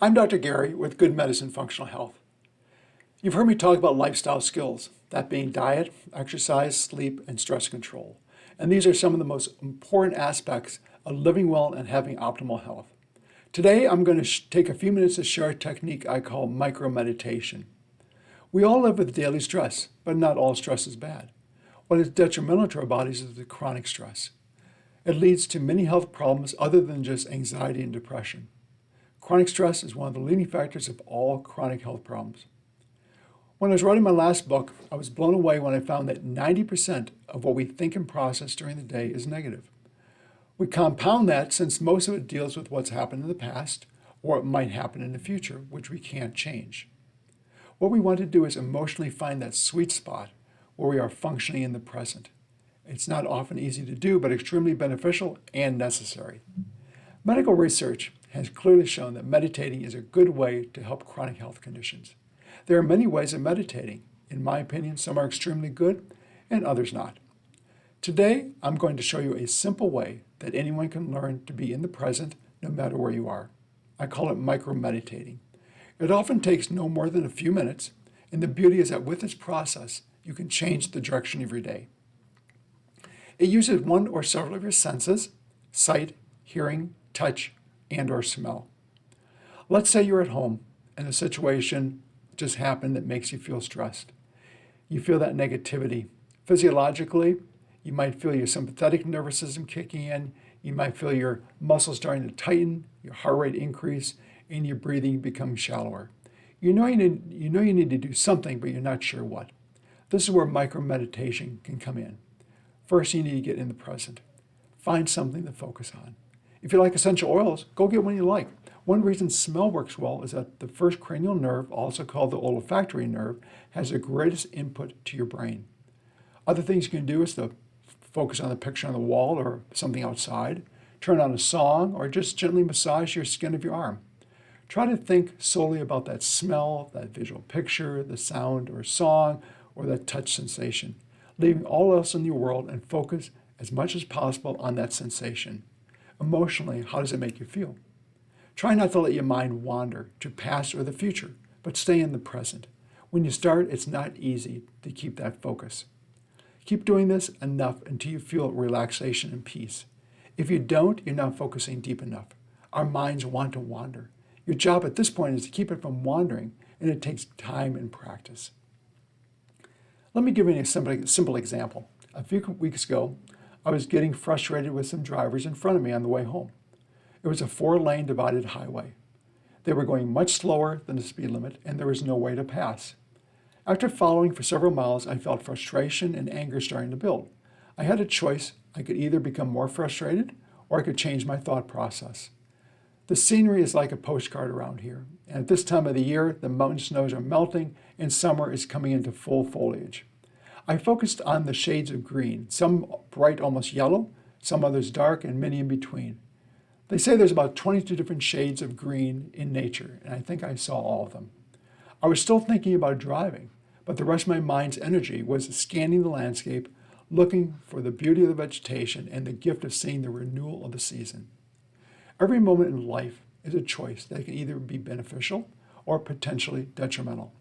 I'm Dr. Gary with Good Medicine Functional Health. You've heard me talk about lifestyle skills, that being diet, exercise, sleep, and stress control. And these are some of the most important aspects of living well and having optimal health. Today, I'm going to take a few minutes to share a technique I call micro-meditation. We all live with daily stress, but not all stress is bad. What is detrimental to our bodies is the chronic stress. It leads to many health problems other than just anxiety and depression. Chronic stress is one of the leading factors of all chronic health problems. When I was writing my last book, I was blown away when I found that 90% of what we think and process during the day is negative. We compound that since most of it deals with what's happened in the past or what might happen in the future, which we can't change. What we want to do is emotionally find that sweet spot where we are functioning in the present. It's not often easy to do, but extremely beneficial and necessary. Medical research has clearly shown that meditating is a good way to help chronic health conditions. There are many ways of meditating. In my opinion, some are extremely good and others not. Today, I'm going to show you a simple way that anyone can learn to be in the present no matter where you are. I call it micro-meditating. It often takes no more than a few minutes, and the beauty is that with this process, you can change the direction of your day. It uses one or several of your senses: sight, hearing, touch, and or smell. Let's say you're at home and a situation just happened that makes you feel stressed. You feel that negativity. Physiologically, you might feel your sympathetic nervous system kicking in. You might feel your muscles starting to tighten, your heart rate increase, and your breathing become shallower. You know you need to do something, but you're not sure what. This is where micro-meditation can come in. First, you need to get in the present. Find something to focus on. If you like essential oils, go get one you like. One reason smell works well is that the first cranial nerve, also called the olfactory nerve, has the greatest input to your brain. Other things you can do is to focus on the picture on the wall or something outside, turn on a song, or just gently massage your skin of your arm. Try to think solely about that smell, that visual picture, the sound or song, or that touch sensation, leaving all else in your world and focus as much as possible on that sensation. Emotionally, how does it make you feel? Try not to let your mind wander to past or the future, but stay in the present. When you start, it's not easy to keep that focus. Keep doing this enough until you feel relaxation and peace. If you don't, you're not focusing deep enough. Our minds want to wander. Your job at this point is to keep it from wandering, and it takes time and practice. Let me give you a simple example. A few weeks ago, I was getting frustrated with some drivers in front of me on the way home. It was a 4-lane divided highway. They were going much slower than the speed limit, and there was no way to pass. After following for several miles, I felt frustration and anger starting to build. I had a choice. I could either become more frustrated, or I could change my thought process. The scenery is like a postcard around here, and at this time of the year, the mountain snows are melting, and summer is coming into full foliage. I focused on the shades of green, some bright, almost yellow, some others dark, and many in between. They say there's about 22 different shades of green in nature, and I think I saw all of them. I was still thinking about driving, but the rest of my mind's energy was scanning the landscape, looking for the beauty of the vegetation and the gift of seeing the renewal of the season. Every moment in life is a choice that can either be beneficial or potentially detrimental.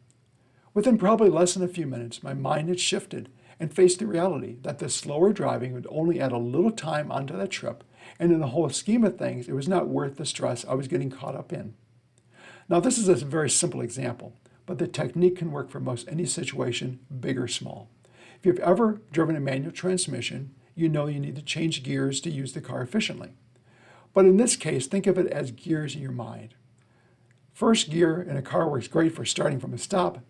Within probably less than a few minutes, my mind had shifted and faced the reality that the slower driving would only add a little time onto that trip, and in the whole scheme of things, it was not worth the stress I was getting caught up in. Now, this is a very simple example, but the technique can work for most any situation, big or small. If you've ever driven a manual transmission, you know you need to change gears to use the car efficiently. But in this case, think of it as gears in your mind. First gear in a car works great for starting from a stop,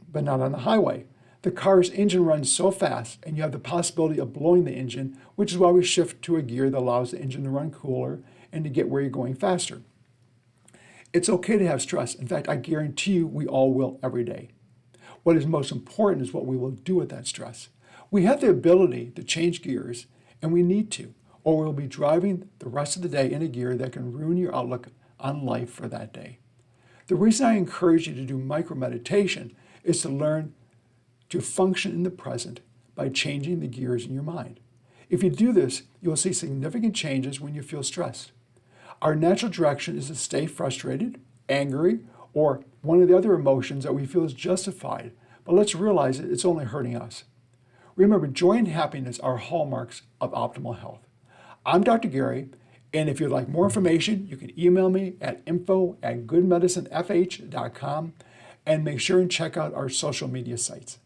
but not on the highway. The car's engine runs so fast, and you have the possibility of blowing the engine, which is why we shift to a gear that allows the engine to run cooler and to get where you're going faster. It's okay to have stress. In fact, I guarantee you we all will every day. What is most important is what we will do with that stress. We have the ability to change gears, and we need to, or we'll be driving the rest of the day in a gear that can ruin your outlook on life for that day. The reason I encourage you to do micro-meditation is to learn to function in the present by changing the gears in your mind. If you do this, you'll see significant changes when you feel stressed. Our natural direction is to stay frustrated angry, or one of the other emotions that we feel is justified. But let's realize it's only hurting us. Remember, joy and happiness are hallmarks of optimal health. I'm Dr. Gary, and if you'd like more information, you can email me at info@goodmedicinefh.com, and make sure and check out our social media sites.